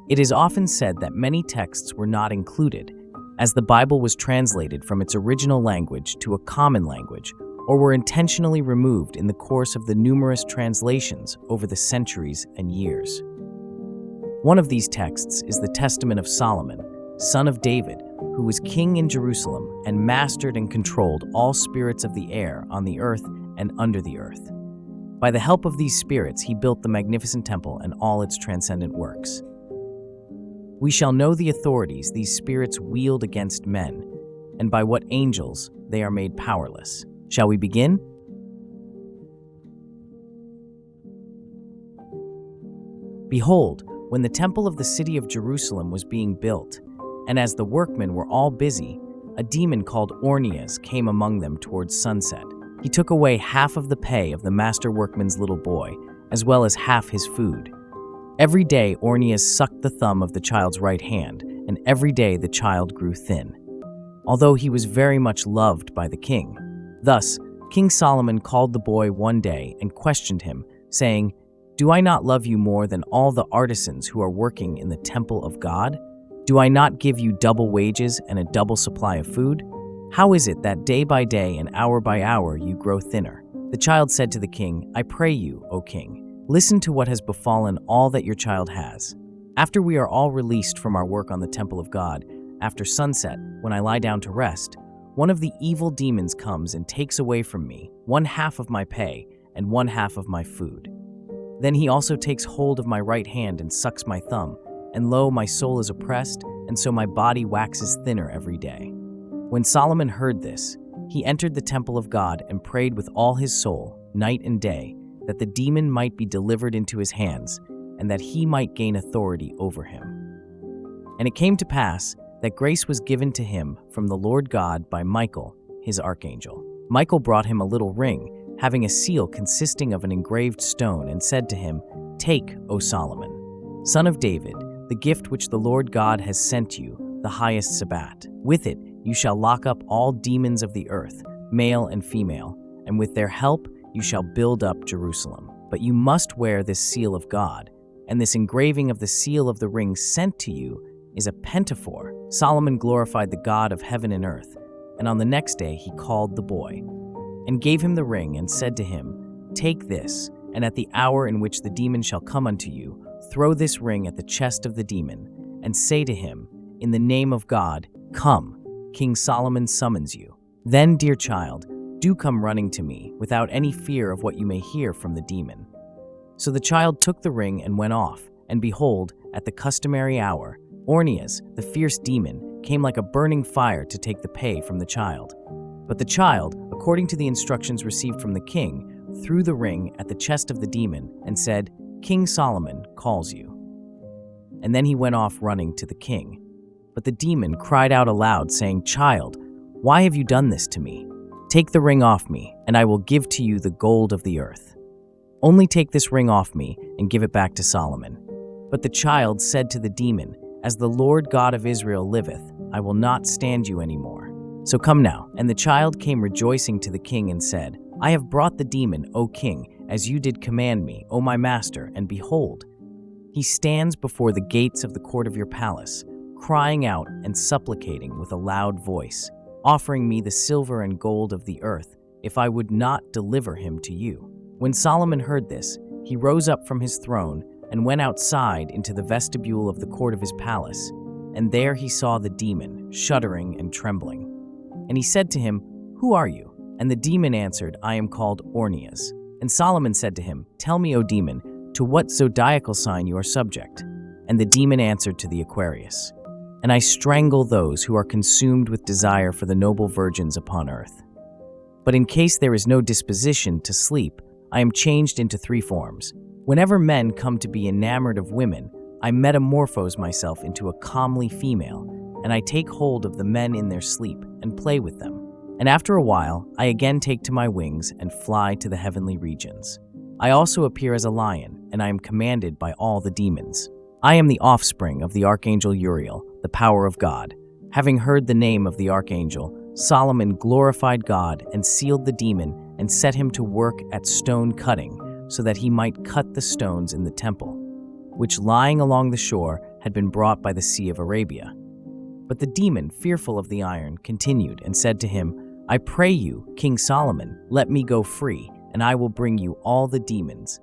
It is often said that many texts were not included, as the Bible was translated from its original language to a common language, or were intentionally removed in the course of the numerous translations over the centuries and years. One of these texts is the Testament of Solomon, son of David, who was king in Jerusalem and mastered and controlled all spirits of the air on the earth and under the earth. By the help of these spirits, he built the magnificent temple and all its transcendent works. We shall know the authorities these spirits wield against men, and by what angels they are made powerless. Shall we begin? Behold, when the temple of the city of Jerusalem was being built, and as the workmen were all busy, a demon called Ornias came among them towards sunset. He took away half of the pay of the master workman's little boy, as well as half his food. Every day Ornias sucked the thumb of the child's right hand, and every day the child grew thin, although he was very much loved by the king. Thus, King Solomon called the boy one day and questioned him, saying, "Do I not love you more than all the artisans who are working in the temple of God? Do I not give you double wages and a double supply of food? How is it that day by day and hour by hour you grow thinner?" The child said to the king, "I pray you, O king, listen to what has befallen all that your child has. After we are all released from our work on the temple of God, after sunset, when I lie down to rest, one of the evil demons comes and takes away from me 1/2 of my pay and 1/2 of my food. Then he also takes hold of my right hand and sucks my thumb, and lo, my soul is oppressed, and so my body waxes thinner every day." When Solomon heard this, he entered the temple of God and prayed with all his soul, night and day, that the demon might be delivered into his hands, and that he might gain authority over him. And it came to pass that grace was given to him from the Lord God by Michael, his archangel. Michael brought him a little ring, having a seal consisting of an engraved stone, and said to him, "Take, O Solomon, son of David, the gift which the Lord God has sent you, the highest Sabbath. With it you shall lock up all demons of the earth, male and female, and with their help you shall build up Jerusalem. But you must wear this seal of God, and this engraving of the seal of the ring sent to you is a pentaphor." Solomon glorified the God of heaven and earth, and on the next day he called the boy, and gave him the ring, and said to him, "Take this, and at the hour in which the demon shall come unto you, throw this ring at the chest of the demon, and say to him, in the name of God, come, King Solomon summons you. Then, dear child, do come running to me, without any fear of what you may hear from the demon." So the child took the ring and went off, and behold, at the customary hour, Ornias, the fierce demon, came like a burning fire to take the pay from the child. But the child, according to the instructions received from the king, threw the ring at the chest of the demon and said, "King Solomon calls you." And then he went off running to the king. But the demon cried out aloud, saying, "Child, why have you done this to me? Take the ring off me, and I will give to you the gold of the earth. Only take this ring off me and give it back to Solomon." But the child said to the demon, "As the Lord God of Israel liveth, I will not stand you any more. So come now." And the child came rejoicing to the king and said, "I have brought the demon, O king, as you did command me, O my master, and behold, he stands before the gates of the court of your palace, crying out and supplicating with a loud voice, offering me the silver and gold of the earth, if I would not deliver him to you." When Solomon heard this, he rose up from his throne and went outside into the vestibule of the court of his palace, and there he saw the demon, shuddering and trembling. And he said to him, "Who are you?" And the demon answered, "I am called Ornias." And Solomon said to him, "Tell me, O demon, to what zodiacal sign you are subject?" And the demon answered to the Aquarius, "And I strangle those who are consumed with desire for the noble virgins upon earth. But in case there is no disposition to sleep, I am changed into 3 forms. Whenever men come to be enamored of women, I metamorphose myself into a comely female, and I take hold of the men in their sleep and play with them. And after a while, I again take to my wings and fly to the heavenly regions. I also appear as a lion, and I am commanded by all the demons. I am the offspring of the Archangel Uriel, the power of God." Having heard the name of the Archangel, Solomon glorified God and sealed the demon and set him to work at stone cutting, so that he might cut the stones in the temple, which lying along the shore had been brought by the Sea of Arabia. But the demon, fearful of the iron, continued and said to him, "I pray you, King Solomon, let me go free, and I will bring you all the demons